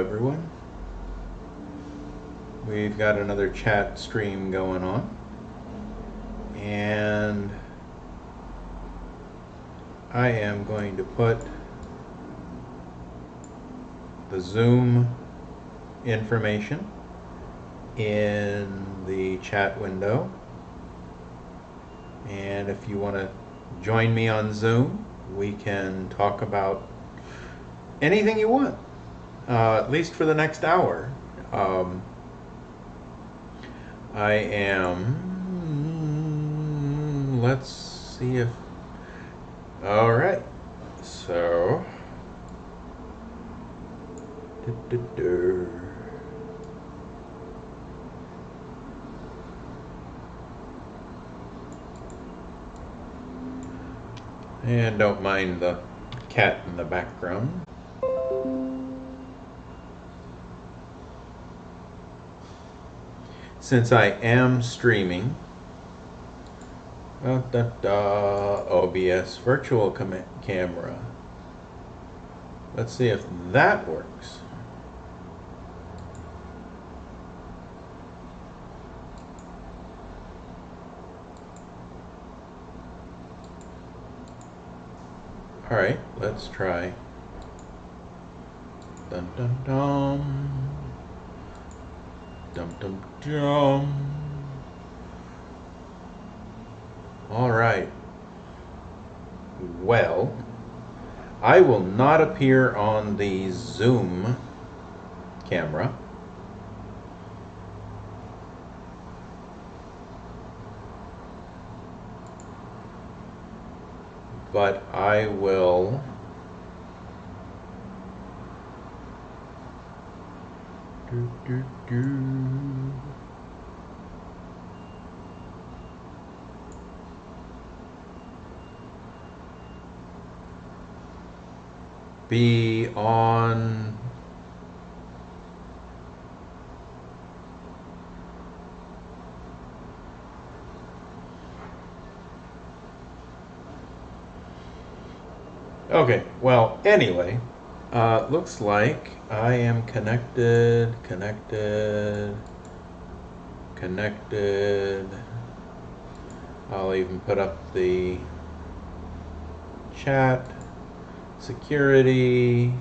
everyone. We've got another chat stream going on, and I am going to put the Zoom information in the chat window, and if you want to join me on Zoom, we can talk about anything you want, at least for the next hour. I am, let's see if, all right, so, and don't mind the cat in the background. Since I am streaming, OBS virtual camera. Let's see if that works. All right, let's try. Dum dum dum. Dum dum dum. All right. Well, I will not appear on the Zoom camera. But I will be on okay, well, anyway, looks like I am connected. I'll even put up the chat. Security.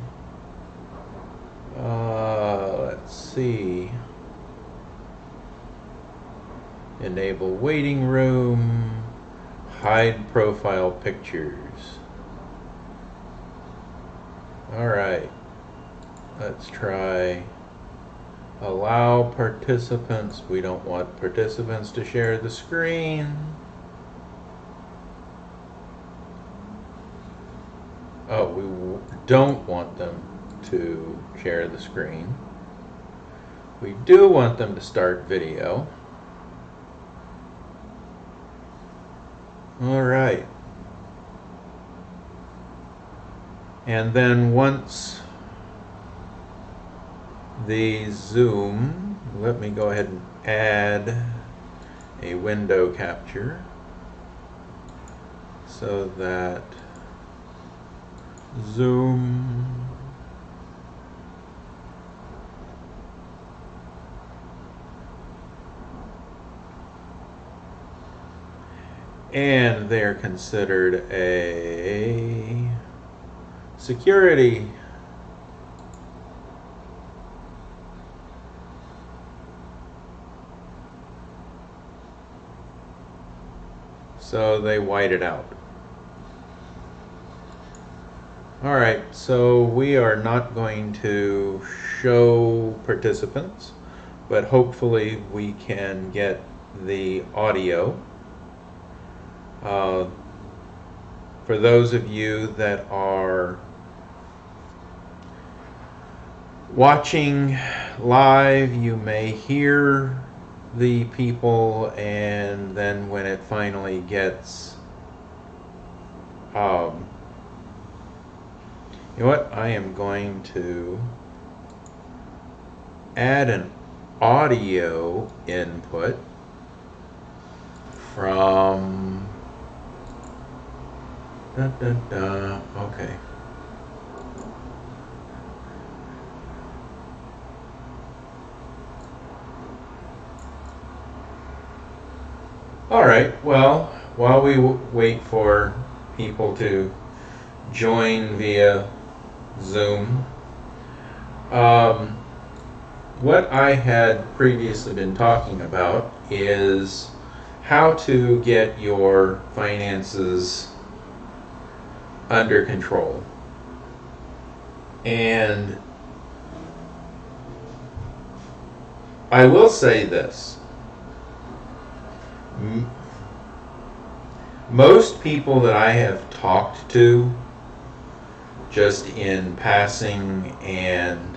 Let's see. Enable waiting room. Hide profile pictures. All right. Let's try. Allow participants. We don't want participants to share the screen. Oh, we don't want them to share the screen. We do want them to start video. All right. And then once the Zoom, let me go ahead and add a window capture so that Zoom and they're considered a security so they white it out. All right, so we are not going to show participants, but hopefully we can get the audio. For those of you that are watching live, you may hear the people, and then when it finally gets you know what? I am going to add an audio input from okay. All right, well, while we wait for people to join via Zoom, um, what I had previously been talking about is how to get your finances under control. And I will say this. Most people that I have talked to, just in passing and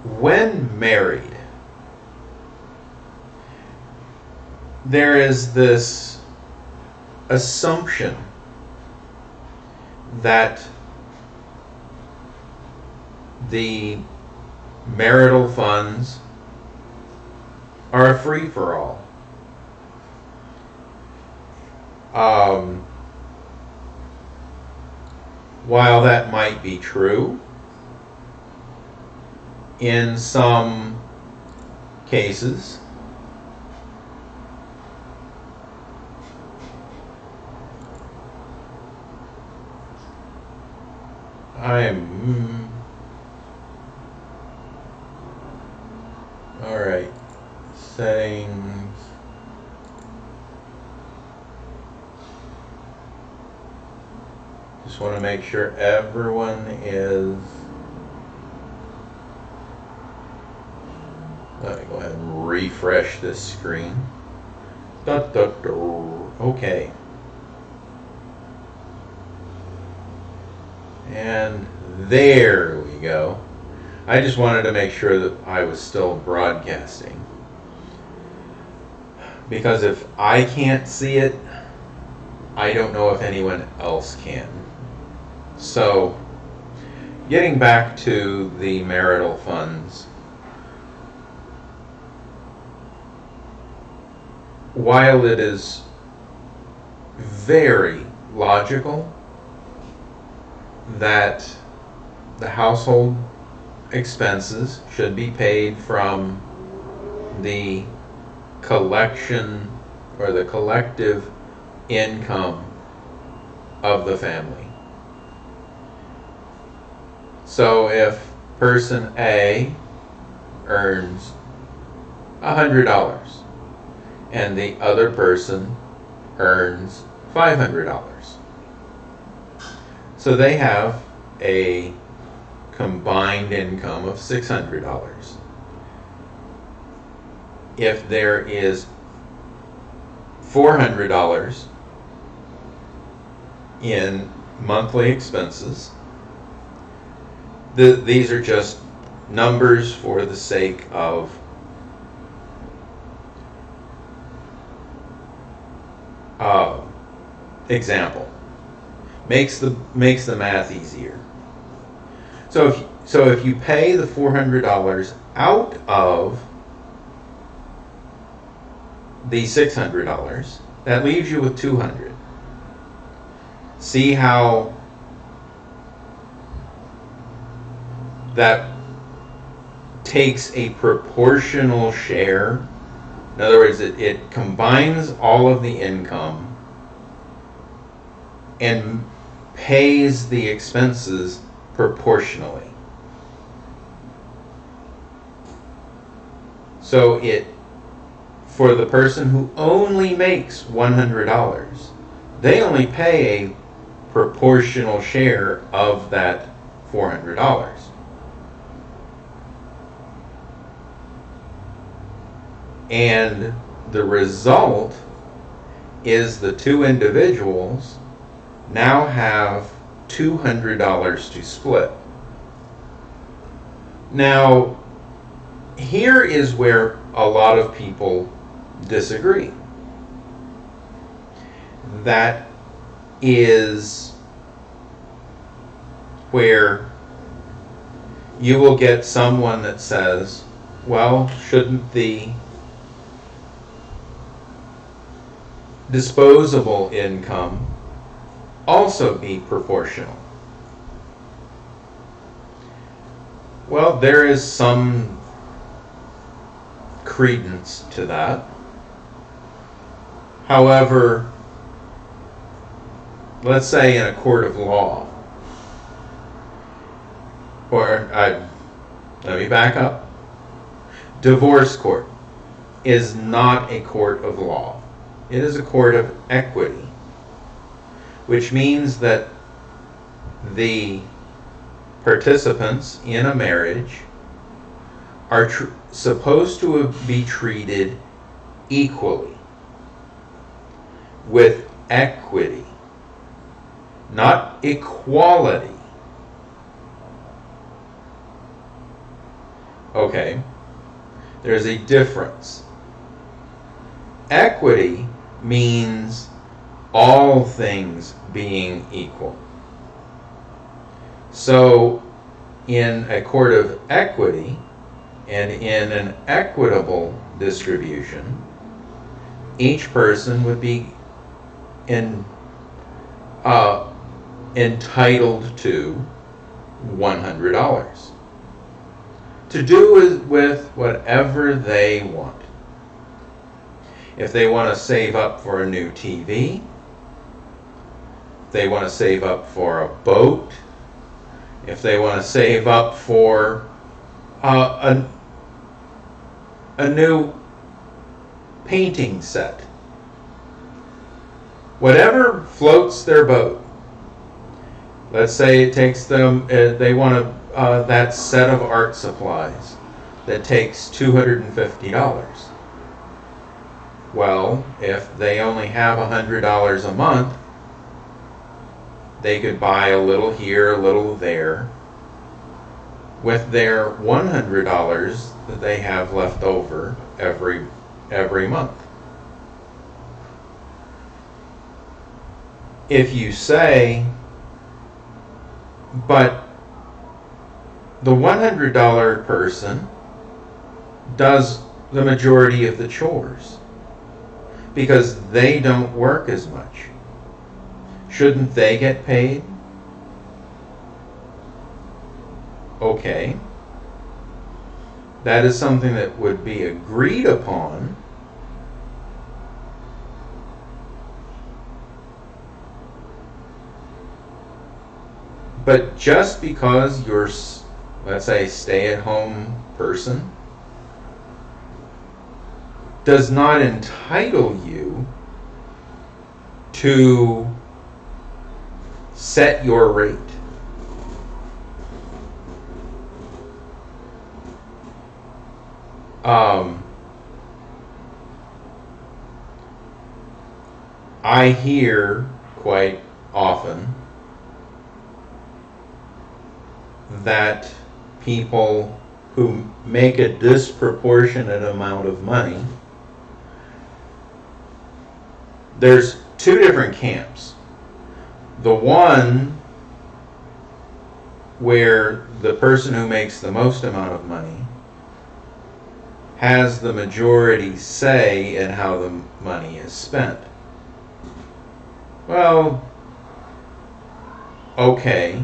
when married, there is this assumption that the marital funds are a free-for-all. While that might be true, in some cases, all right, settings. Just want to make sure everyone is. Let me go ahead and refresh this screen. Okay. And there we go. I just wanted to make sure that I was still broadcasting. Because if I can't see it, I don't know if anyone else can. So, getting back to the marital funds, while it is very logical that the household expenses should be paid from the collection or the collective income of the family. So if person A earns $100 and the other person earns $500, so they have a combined income of $600. If there is $400 in monthly expenses, these are just numbers for the sake of example. Makes the math easier. So if you pay the $400 out of the $600, that leaves you with $200. See how that takes a proportional share? In other words, it combines all of the income and pays the expenses proportionally. So for the person who only makes $100, they only pay a proportional share of that $400. And the result is the two individuals now have $200 to split. Now, here is where a lot of people disagree. That is where you will get someone that says, well, shouldn't the disposable income also be proportional? Well, there is some credence to that. However, let's say in a court of law, or let me back up. Divorce court is not a court of law. It is a court of equity, which means that the participants in a marriage are supposed to be treated equally, with equity, not equality. Okay, there's a difference. Equity means all things being equal. So, in a court of equity and in an equitable distribution, each person would be entitled to $100 to do with whatever they want. If they want to save up for a new TV, if they want to save up for a boat, if they want to save up for a new painting set, whatever floats their boat. Let's say it takes them, they want that set of art supplies that takes $250. Well, if they only have $100 a month, they could buy a little here, a little there, with their $100 that they have left over every month. If you say, but the $100 person does the majority of the chores because they don't work as much, shouldn't they get paid? Okay. That is something that would be agreed upon. But just because you're, let's say, stay-at-home person does not entitle you to set your rate. I hear quite often that people who make a disproportionate amount of money, there's two different camps. The one where the person who makes the most amount of money has the majority say in how the money is spent. Well, okay.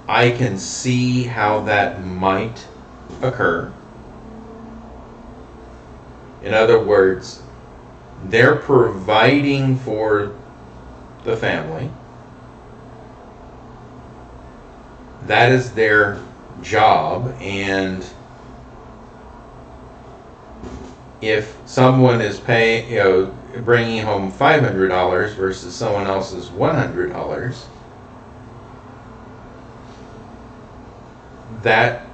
I can see how that might occur. In other words, they're providing for the family. That is their job, and if someone is paying, bringing home $500 versus someone else's $100, that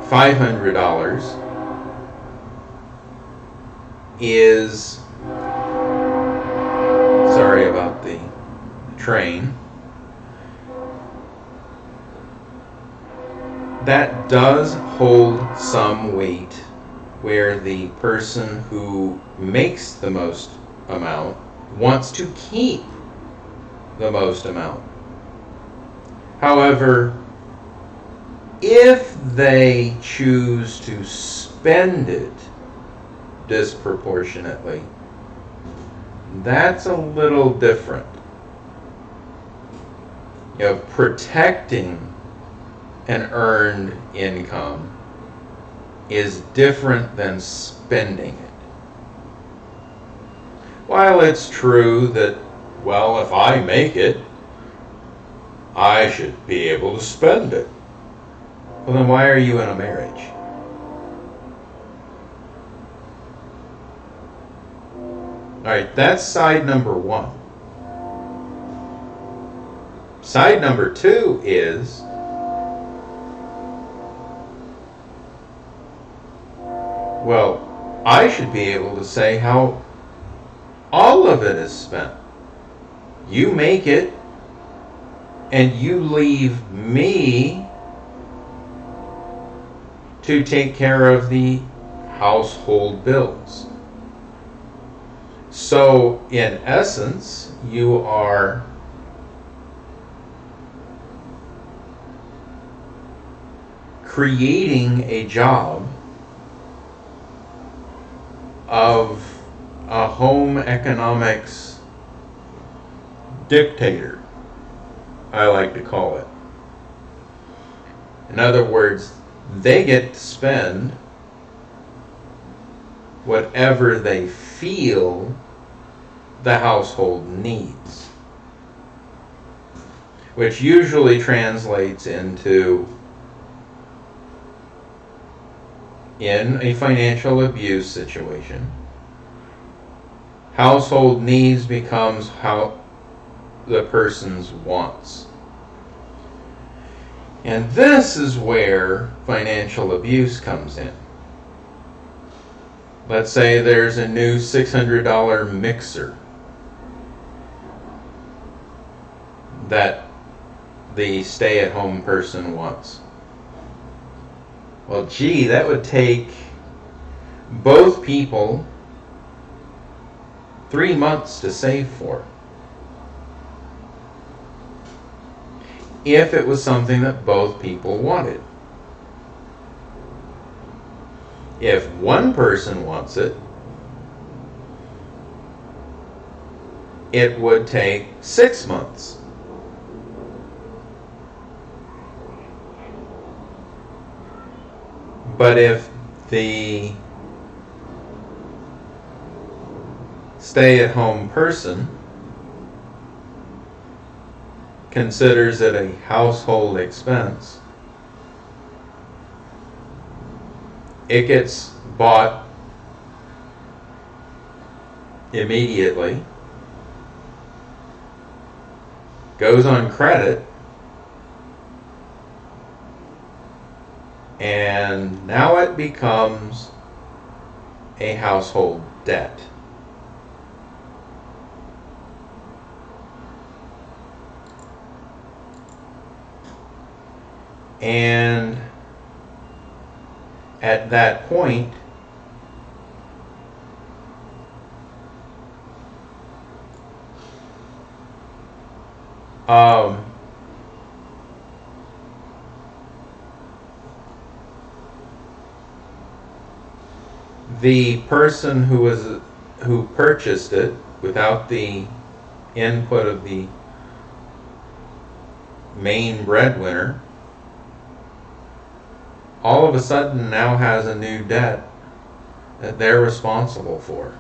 $500 is, sorry about the train, that does hold some weight where the person who makes the most amount wants to keep the most amount. However, if they choose to spend it disproportionately, that's a little different. Protecting an earned income is different than spending it. While it's true that, well, if I make it, I should be able to spend it. Well, then why are you in a marriage? Alright, that's side number one. Side number two is, well, I should be able to say how all of it is spent. You make it, and you leave me to take care of the household bills. So, in essence, you are creating a job of a home economics dictator, I like to call it. In other words, they get to spend whatever they feel the household needs, which usually translates into, in a financial abuse situation, household needs becomes how the person's wants. And this is where financial abuse comes in. Let's say there's a new $600 mixer that the stay-at-home person wants. Well, gee, that would take both people 3 months to save for, if it was something that both people wanted. If one person wants it, it would take 6 months. But if the stay-at-home person considers it a household expense, it gets bought immediately, goes on credit, and now it becomes a household debt. And at that point, the person who purchased it without the input of the main breadwinner, all of a sudden now has a new debt that they're responsible for.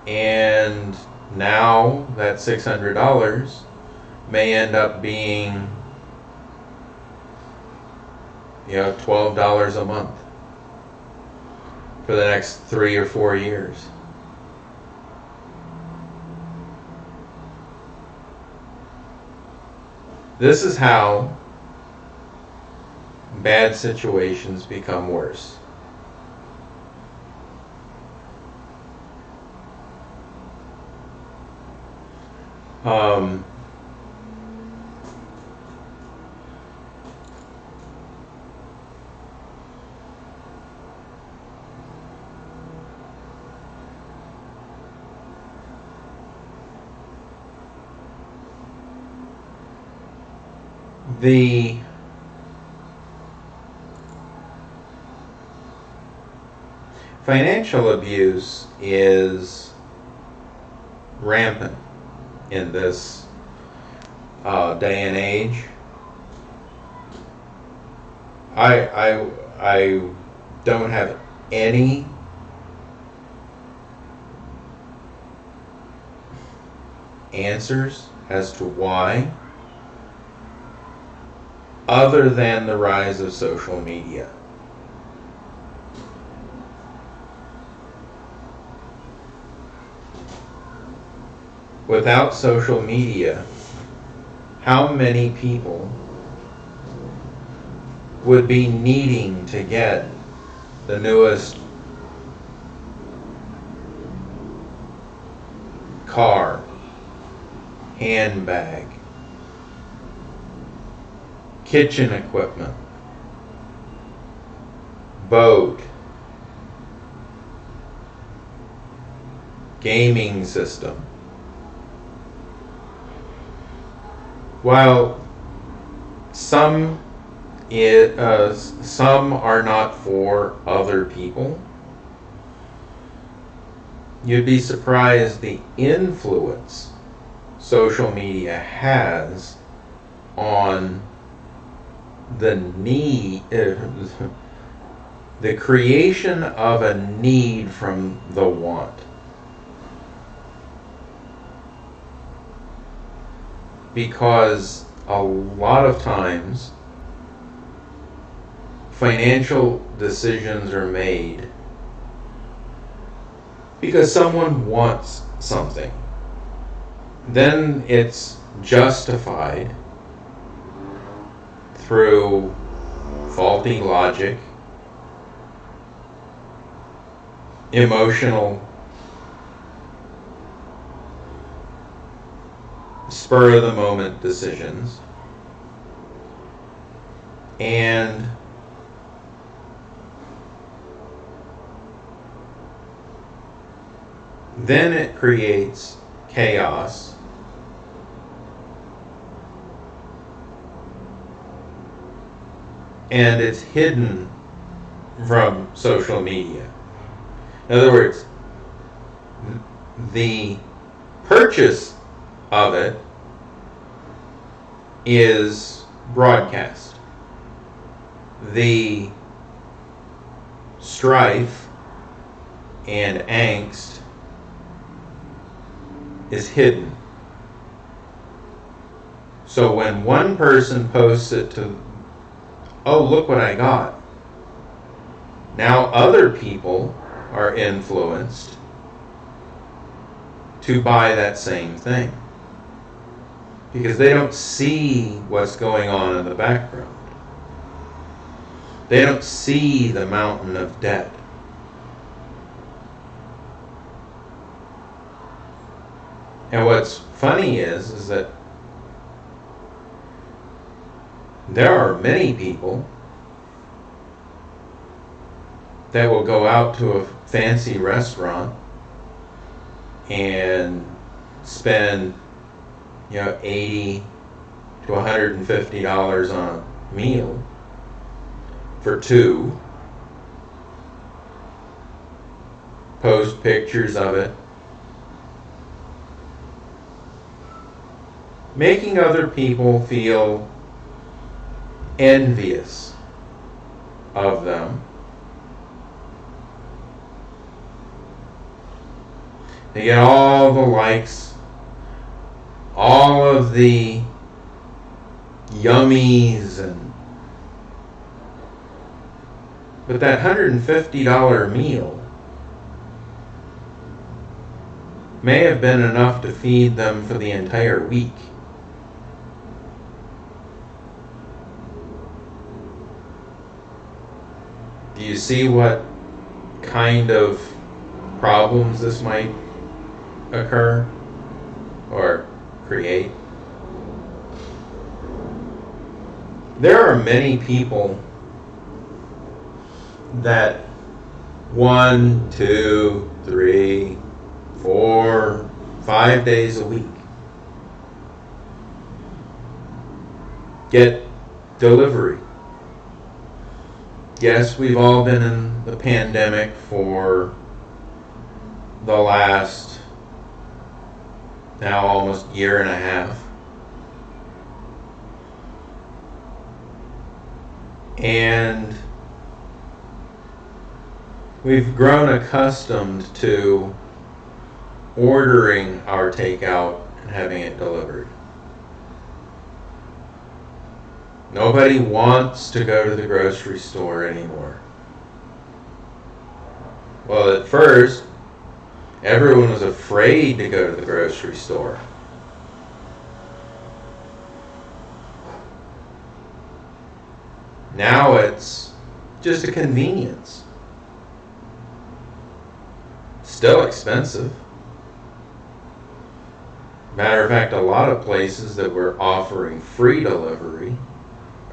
And now that $600 may end up being, $12 a month for the next 3 or 4 years. This is how bad situations become worse. The financial abuse is rampant in this day and age. I don't have any answers as to why, other than the rise of social media. Without social media, how many people would be needing to get the newest car, handbag, kitchen equipment, boat, gaming system? While some are not for other people, you'd be surprised the influence social media has on the need, the creation of a need from the want. Because a lot of times financial decisions are made because someone wants something. Then it's justified through faulty logic, emotional, spur of the moment decisions, and then it creates chaos, and it's hidden from social media. In other words, the purchase of it is broadcast. The strife and angst is hidden. So when one person posts it to, oh, look what I got, now other people are influenced to buy that same thing because they don't see what's going on in the background. They don't see the mountain of debt. And what's funny is that there are many people that will go out to a fancy restaurant and spend, $80 to $150 on a meal for two, post pictures of it, making other people feel envious of them. They get all the likes, all of the yummies, but that $150 meal may have been enough to feed them for the entire week. Do you see what kind of problems this might occur or create? There are many people that 1, 2, 3, 4, 5 days a week get delivery. Yes, we've all been in the pandemic for the last now almost year and a half. And we've grown accustomed to ordering our takeout and having it delivered. Nobody wants to go to the grocery store anymore. Well, at first, everyone was afraid to go to the grocery store. Now it's just a convenience. Still expensive. Matter of fact, a lot of places that were offering free delivery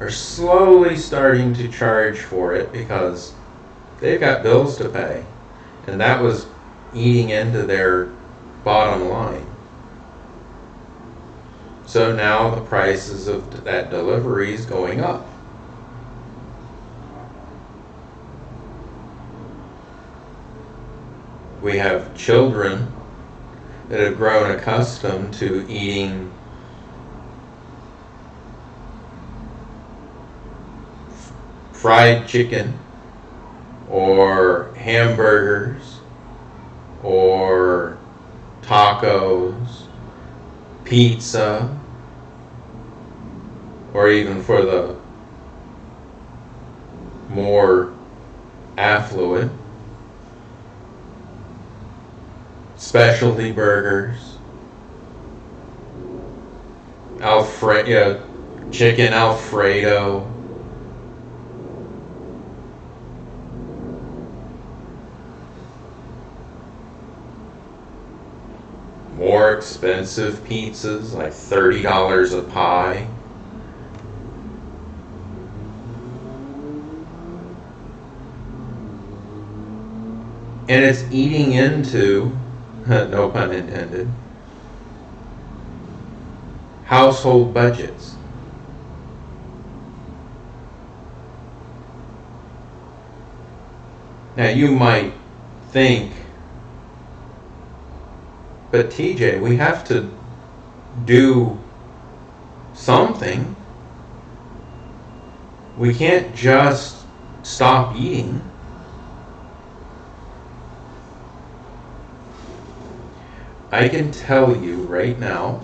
are slowly starting to charge for it because they've got bills to pay. And that was eating into their bottom line. So now the prices of that delivery is going up. We have children that have grown accustomed to eating fried chicken or hamburgers or tacos, pizza, or even for the more affluent, specialty burgers, chicken Alfredo, more expensive pizzas like $30 a pie. And it's eating into, no pun intended, household budgets. Now you might think, but TJ, we have to do something. We can't just stop eating. I can tell you right now,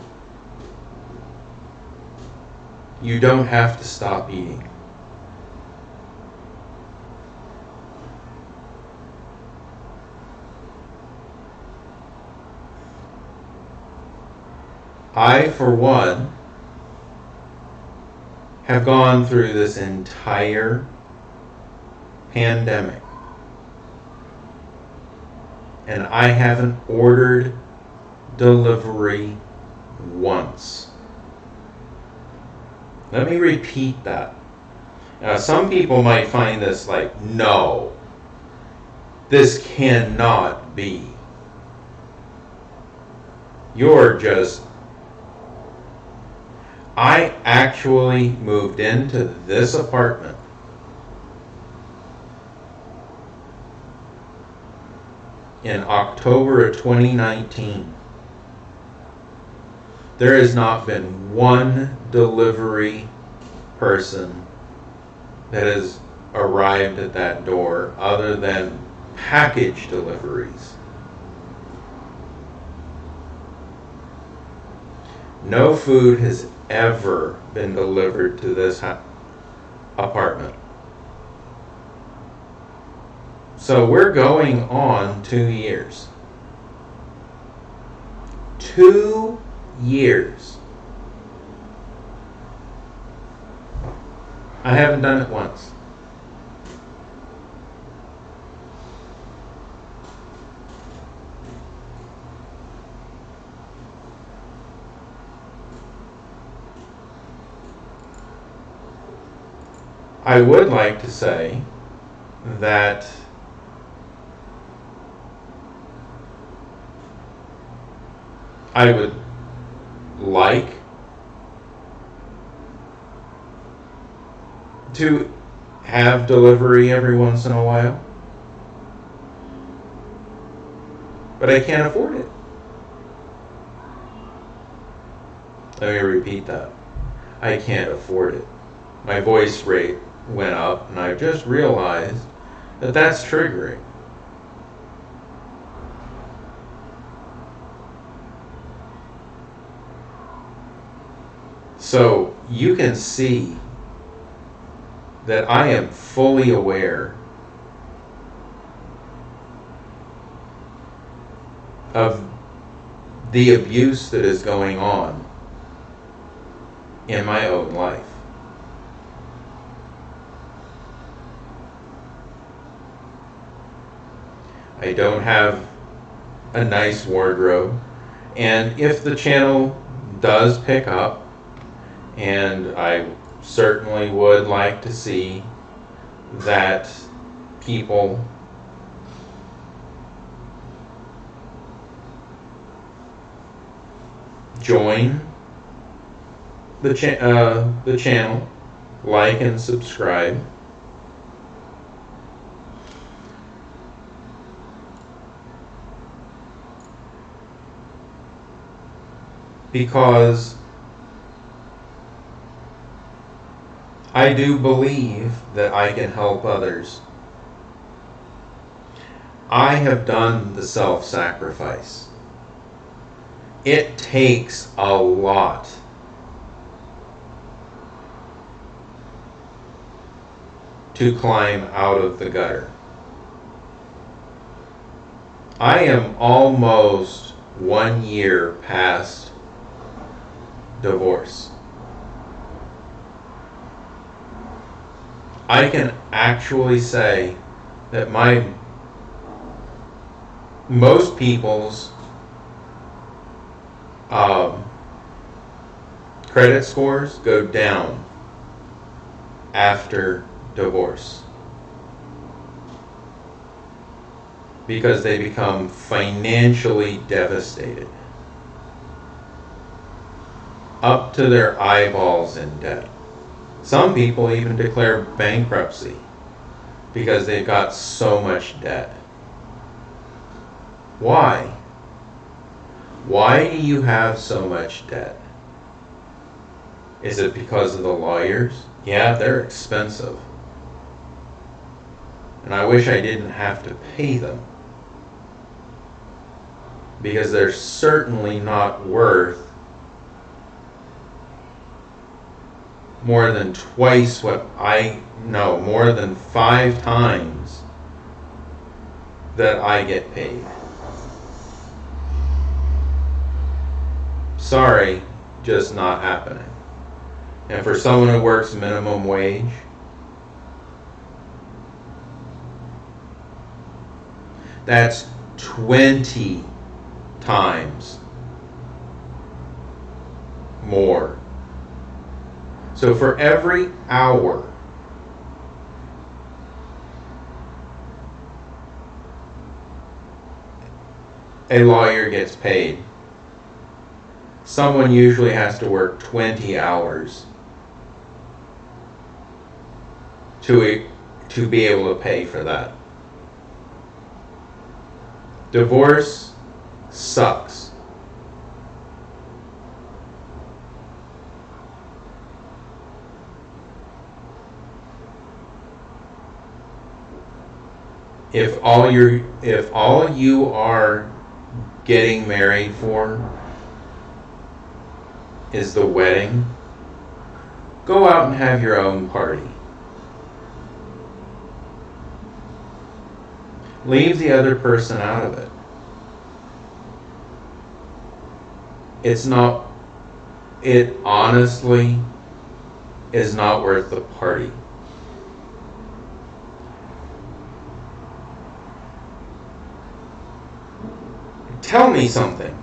you don't have to stop eating. I, for one, have gone through this entire pandemic, and I haven't ordered delivery once. Let me repeat that. Now, some people might find this like, no, this cannot be. You're just... I actually moved into this apartment in October of 2019. There has not been one delivery person that has arrived at that door other than package deliveries. No food has ever been delivered to this apartment. So we're going on 2 years. 2 years. I haven't done it once. I would like to say that I would like to have delivery every once in a while, but I can't afford it. Let me repeat that. I can't afford it. My voice rate went up, and I just realized that that's triggering. So you can see that I am fully aware of the abuse that is going on in my own life. I don't have a nice wardrobe, and if the channel does pick up, and I certainly would like to see that people join the channel, like and subscribe. Because I do believe that I can help others. I have done the self-sacrifice. It takes a lot to climb out of the gutter. I am almost 1 year past divorce. I can actually say that most people's credit scores go down after divorce because they become financially devastated, up to their eyeballs in debt. Some people even declare bankruptcy because they've got so much debt. Why? Why do you have so much debt? Is it because of the lawyers? Yeah, they're expensive. And I wish I didn't have to pay them, because they're certainly not worth more than twice what more than 5 times that I get paid. Sorry, just not happening. And for someone who works minimum wage, that's 20 times more. So for every hour a lawyer gets paid, someone usually has to work 20 hours to be able to pay for that. Divorce sucks. If all you are getting married for is the wedding, go out and have your own party. Leave the other person out of it. It honestly is not worth the party. Tell me something.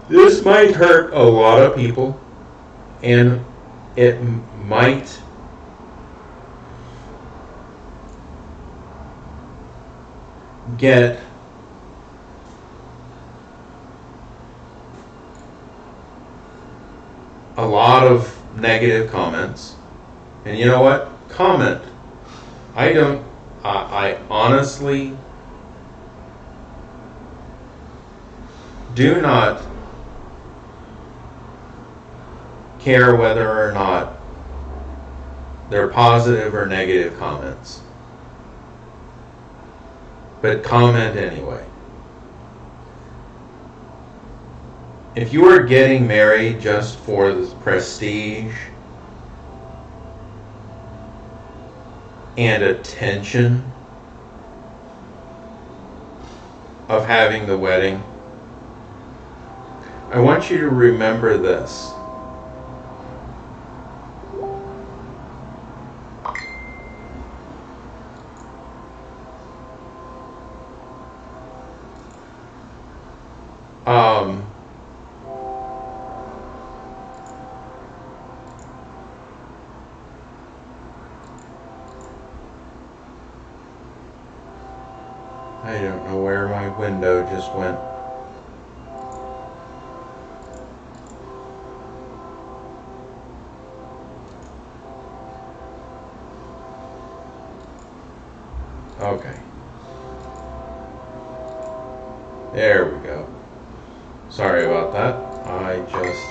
This might hurt a lot of people, and it might get a lot of negative comments. And you know what? Comment. I honestly Do not care whether or not they're positive or negative comments, but comment anyway. If you are getting married just for the prestige and attention of having the wedding, I want you to remember this. I don't know where my window just went. Okay. There we go. Sorry about that. I just...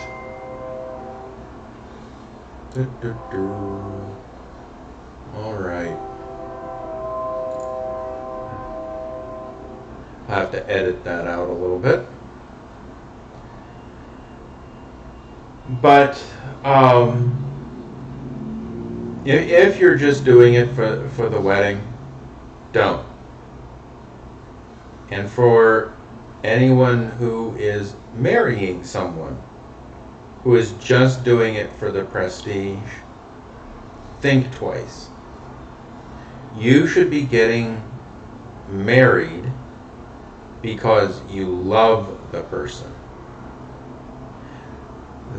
Alright. I have to edit that out a little bit. But if you're just doing it for the wedding, don't. And for anyone who is marrying someone who is just doing it for the prestige, think twice. You should be getting married because you love the person.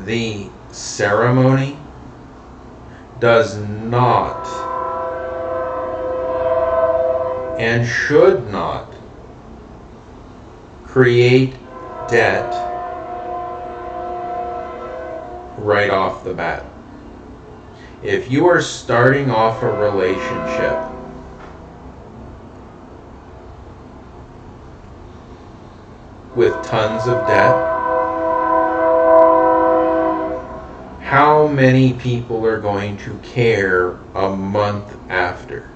The ceremony does not and should not create debt right off the bat. If you are starting off a relationship with tons of debt, how many people are going to care a month after?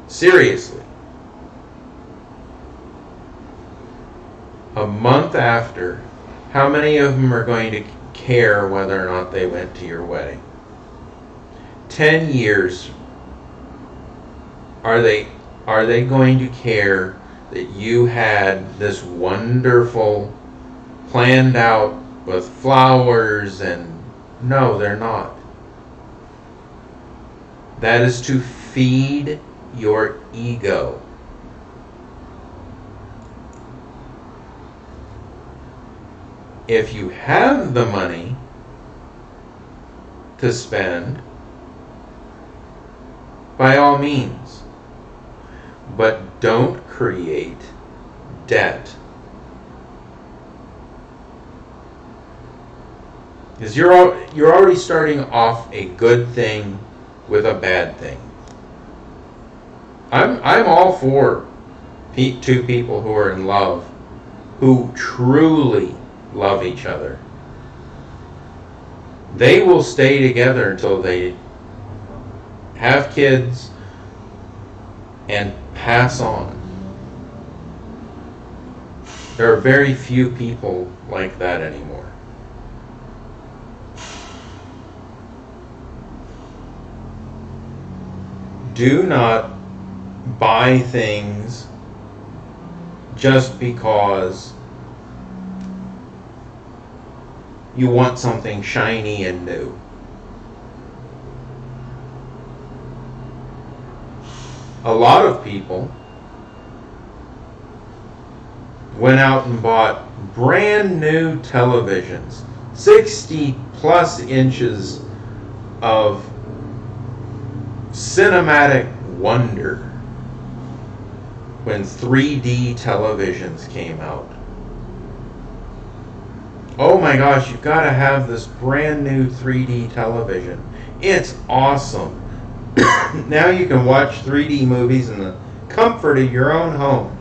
Seriously. A month after, how many of them are going to care whether or not they went to your wedding? 10 years, are they going to care that you had this wonderful, planned out with flowers and... No, they're not. That is to feed your ego. If you have the money to spend, by all means, but don't create debt. Because you're already starting off a good thing with a bad thing. I'm all for two people who are in love, who truly love each other. They will stay together until they have kids and pass on. There are very few people like that anymore. Do not buy things just because you want something shiny and new. A lot of people went out and bought brand new televisions, 60 plus inches of cinematic wonder when 3D televisions came out. Oh my gosh, you've got to have this brand new 3D television. It's awesome. Now you can watch 3D movies in the comfort of your own home.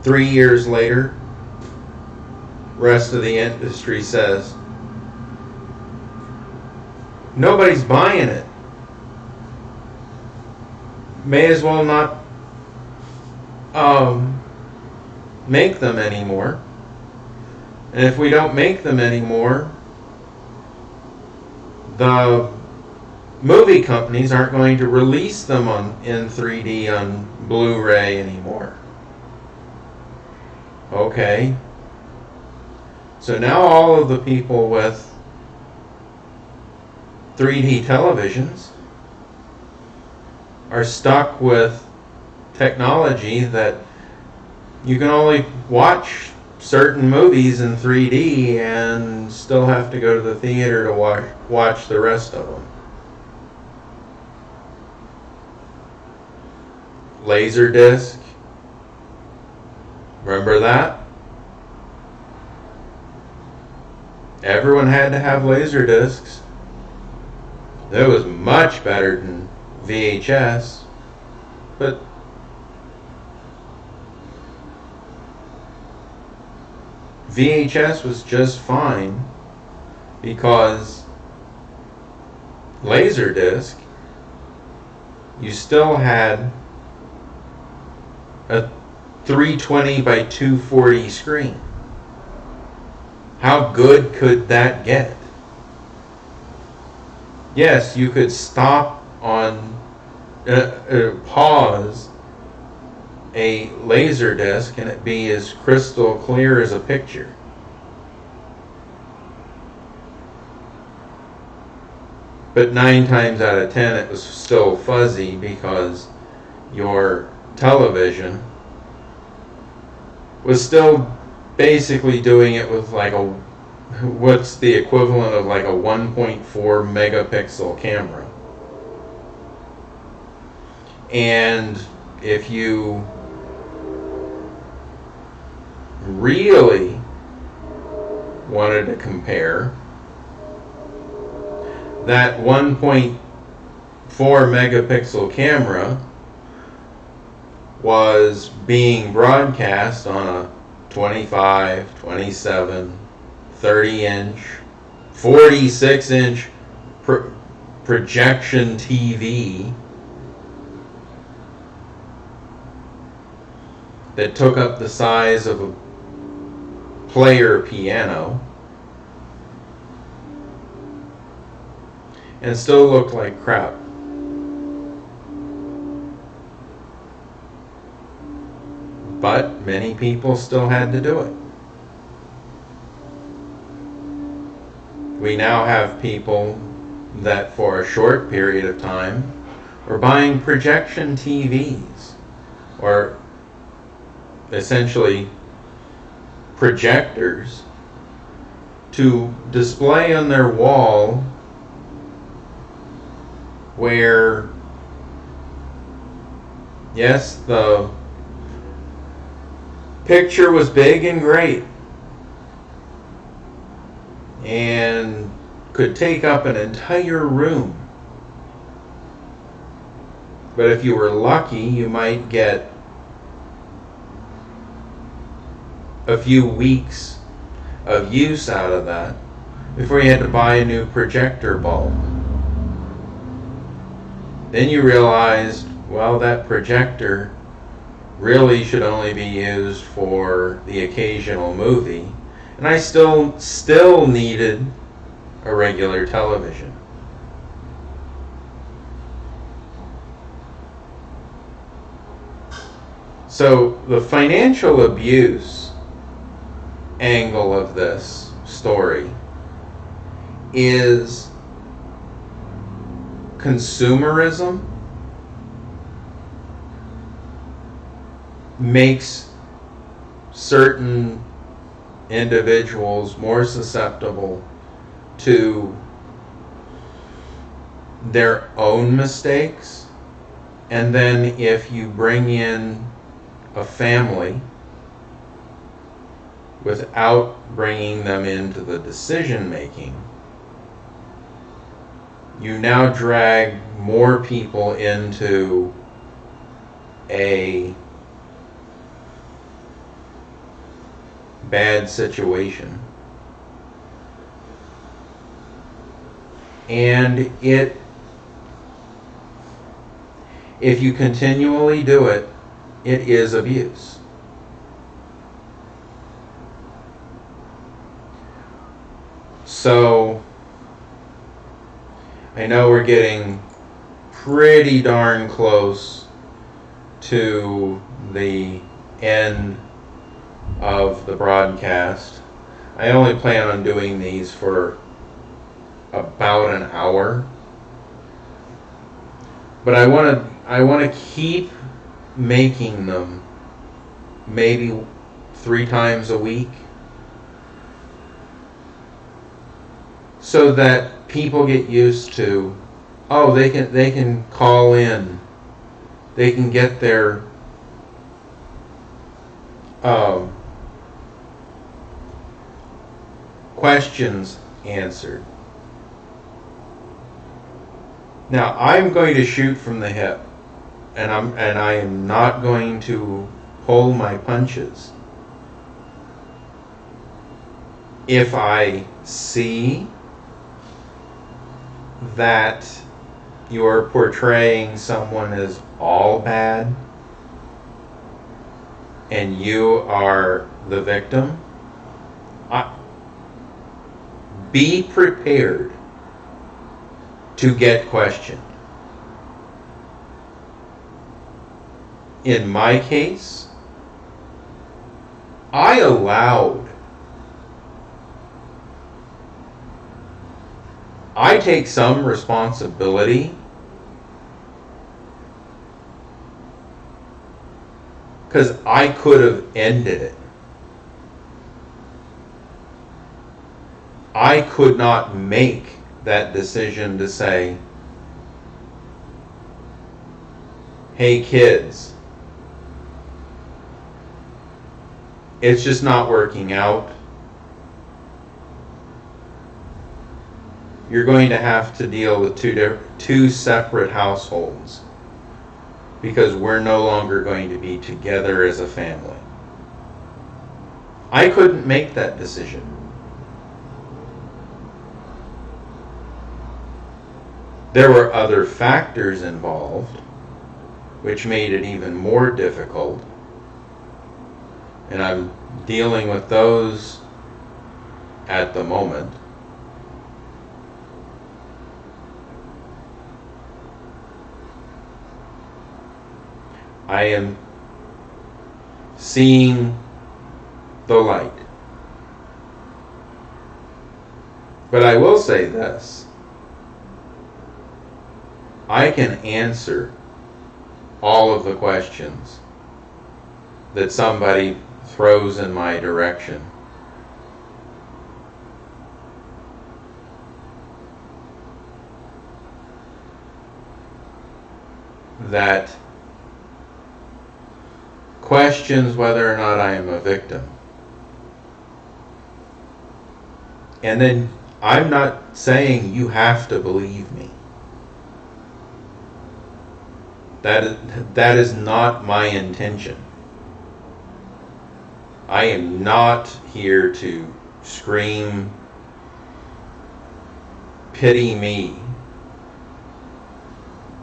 3 years later, rest of the industry says, nobody's buying it. May as well not make them anymore. And if we don't make them anymore, the movie companies aren't going to release them in 3D on Blu-ray anymore. Okay. So now all of the people with 3D televisions are stuck with technology that you can only watch certain movies in 3D and still have to go to the theater to watch the rest of them. Laserdisc. Remember that? Everyone had to have Laserdiscs. It was much better than VHS, but VHS was just fine because Laserdisc, you still had a 320 by 240 screen. How good could that get? Yes, you could stop on pause a laser disc and it be as crystal clear as a picture. But 9 times out of 10 it was still fuzzy because your television was still basically doing it with like what's the equivalent of like a 1.4 megapixel camera. And if you really wanted to compare, that 1.4 megapixel camera was being broadcast on a 25, 27, 30 inch, 46 inch projection TV that took up the size of a player piano and still looked like crap. But many people still had to do it. We now have people that for a short period of time are buying projection TVs, or essentially projectors, to display on their wall where, yes, the picture was big and great and could take up an entire room. But if you were lucky, you might get a few weeks of use out of that before you had to buy a new projector bulb. Then you realized, well, that projector really should only be used for the occasional movie, and I still needed a regular television. So the financial abuse angle of this story is consumerism makes certain individuals more susceptible to their own mistakes, and then if you bring in a family without bringing them into the decision making, you now drag more people into a bad situation. And if you continually do it, it is abuse. So, I know we're getting pretty darn close to the end of the broadcast. I only plan on doing these for about an hour. But I want to keep making them maybe 3 times a week, so that people get used to, oh, they can call in, they can get their questions answered. Now, I'm going to shoot from the hip, and I am not going to pull my punches. If I see that you're portraying someone as all bad and you are the victim, be prepared to get questioned. In my case, I take some responsibility because I could have ended it. I could not make that decision to say, hey kids, it's just not working out. You're going to have to deal with two separate households because we're no longer going to be together as a family. I couldn't make that decision. There were other factors involved, which made it even more difficult, and I'm dealing with those at the moment. I am seeing the light. But I will say this. I can answer all of the questions that somebody throws in my direction. That questions whether or not I am a victim. And then I'm not saying you have to believe me. That is not my intention. I am not here to scream, pity me.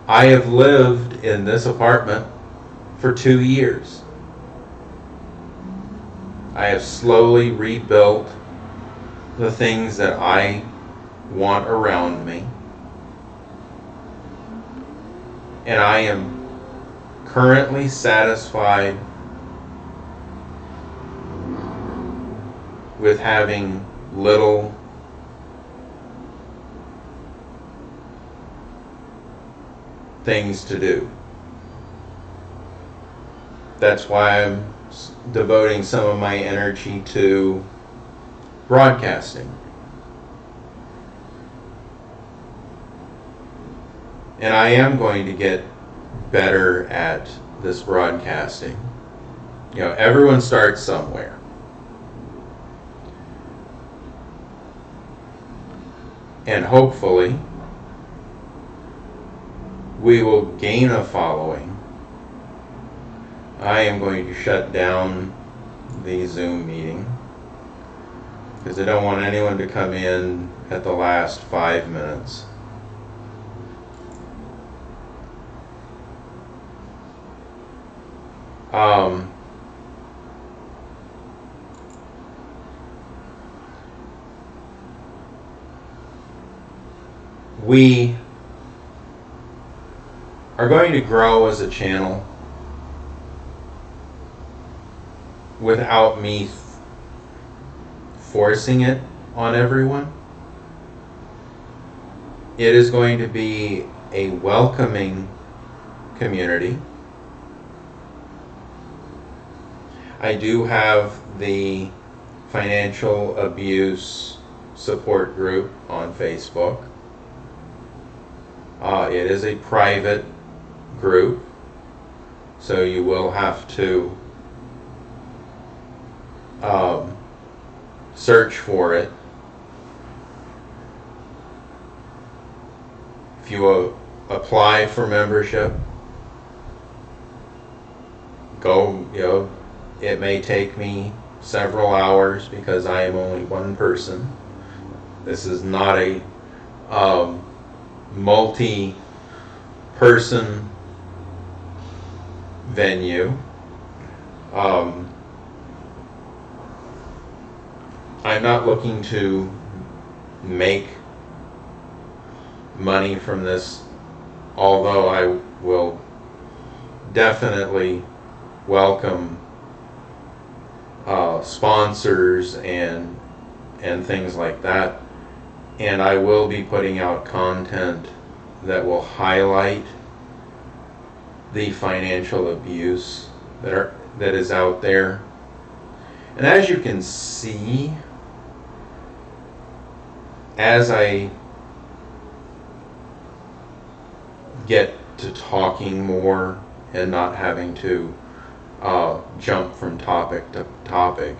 I have lived in this apartment for 2 years. I have slowly rebuilt the things that I want around me. And I am currently satisfied with having little things to do. That's why I'm devoting some of my energy to broadcasting. And I am going to get better at this broadcasting. You know, everyone starts somewhere. And hopefully, we will gain a following. I am going to shut down the Zoom meeting because I don't want anyone to come in at the last 5 minutes. We are going to grow as a channel without me forcing it on everyone. It is going to be a welcoming community. I do have the financial abuse support group on Facebook. It is a private group, so you will have to search for it. If you apply for membership, go, it may take me several hours because I am only one person. This is not a multi-person venue. I'm not looking to make money from this, although I will definitely welcome sponsors and things like that. And I will be putting out content that will highlight the financial abuse that is out there. And as you can see, as I get to talking more and not having to jump from topic to topic,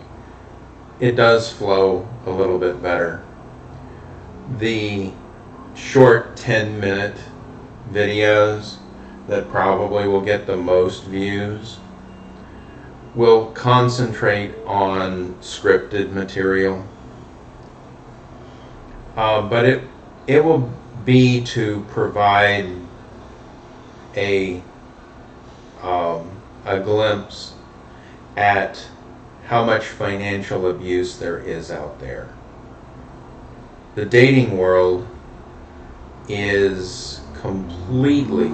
it does flow a little bit better. The short 10-minute videos that probably will get the most views will concentrate on scripted material, but it will be to provide a glimpse at how much financial abuse there is out there. The dating world is completely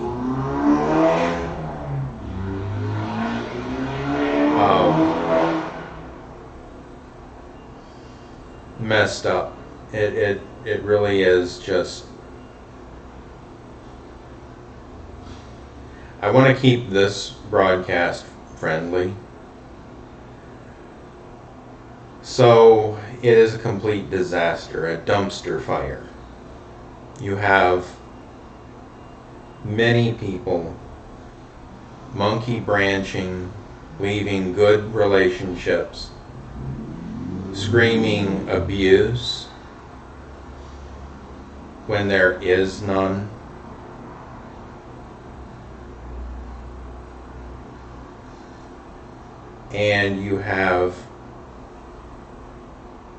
messed up. It really is. Just, I want to keep this broadcast friendly. So it is a complete disaster, a dumpster fire. You have many people monkey branching, leaving good relationships, screaming abuse when there is none. And you have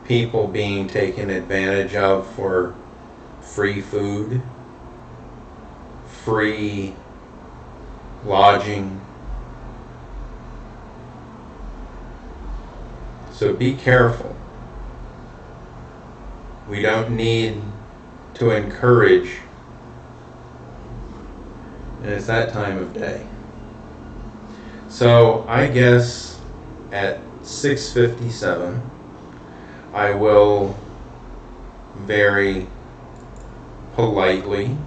people being taken advantage of for free food, free lodging. So be careful. We don't need to encourage, and it's that time of day. So I guess at 6:57, I will very politely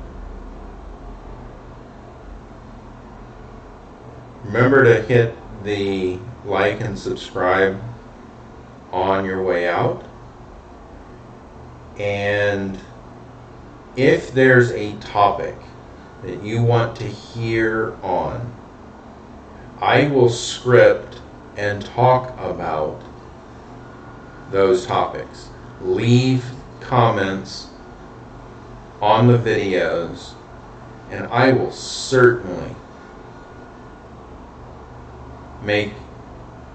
remember to hit the like and subscribe on your way out. And if there's a topic that you want to hear on, I will script and talk about those topics. Leave comments on the videos, and I will certainly make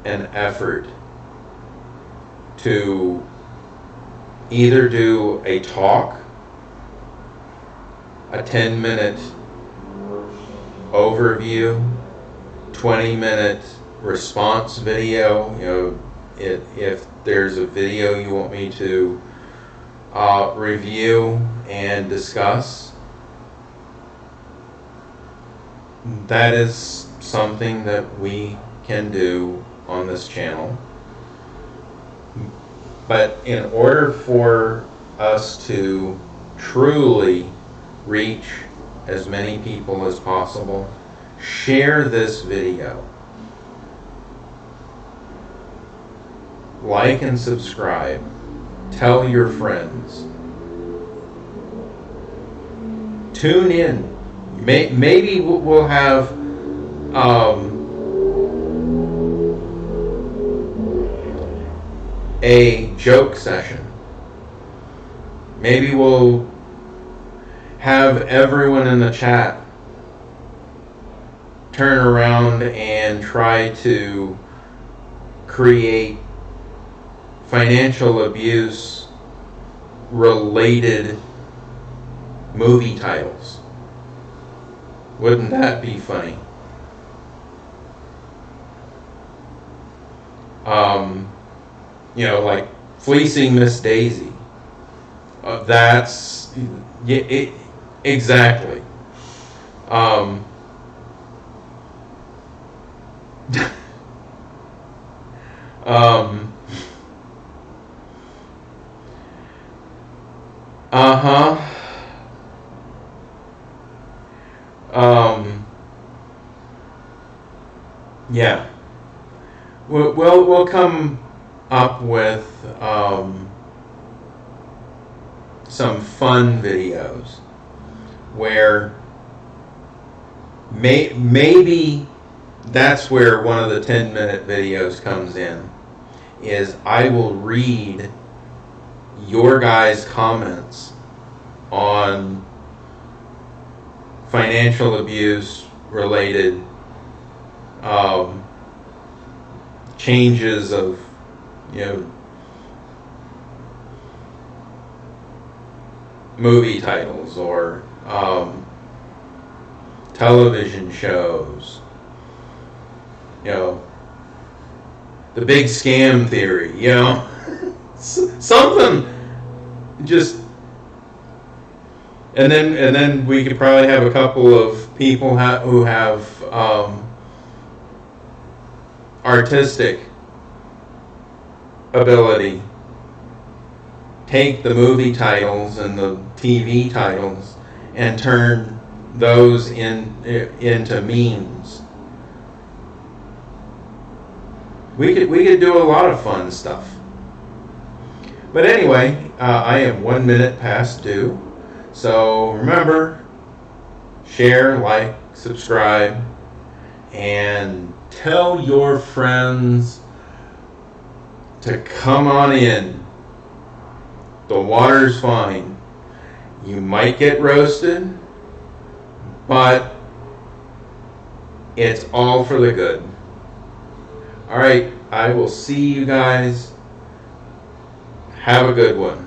an effort to either do a talk, a 10-minute overview, 20-minute response video. If there's a video you want me to review and discuss, that is something that we can do on this channel. But in order for us to truly reach as many people as possible, share this video. Like and subscribe. Tell your friends. Tune in. Maybe we'll have a joke session. Maybe we'll have everyone in the chat turn around and try to create financial abuse related movie titles. Wouldn't that be funny? Like Fleecing Miss Daisy. That's exactly. Yeah. We'll come up with some fun videos where maybe that's where one of the 10-minute videos comes in, is I will read your guys' comments on financial abuse related changes of movie titles or television shows, the big scam theory, something just, and then we could probably have a couple of people who have artistic ability take the movie titles and the TV titles and turn those into memes. We could do a lot of fun stuff. But anyway, I am 1 minute past due. So remember, share, like, subscribe, and tell your friends to come on in. The water's fine. You might get roasted, but it's all for the good. All right, I will see you guys. Have a good one.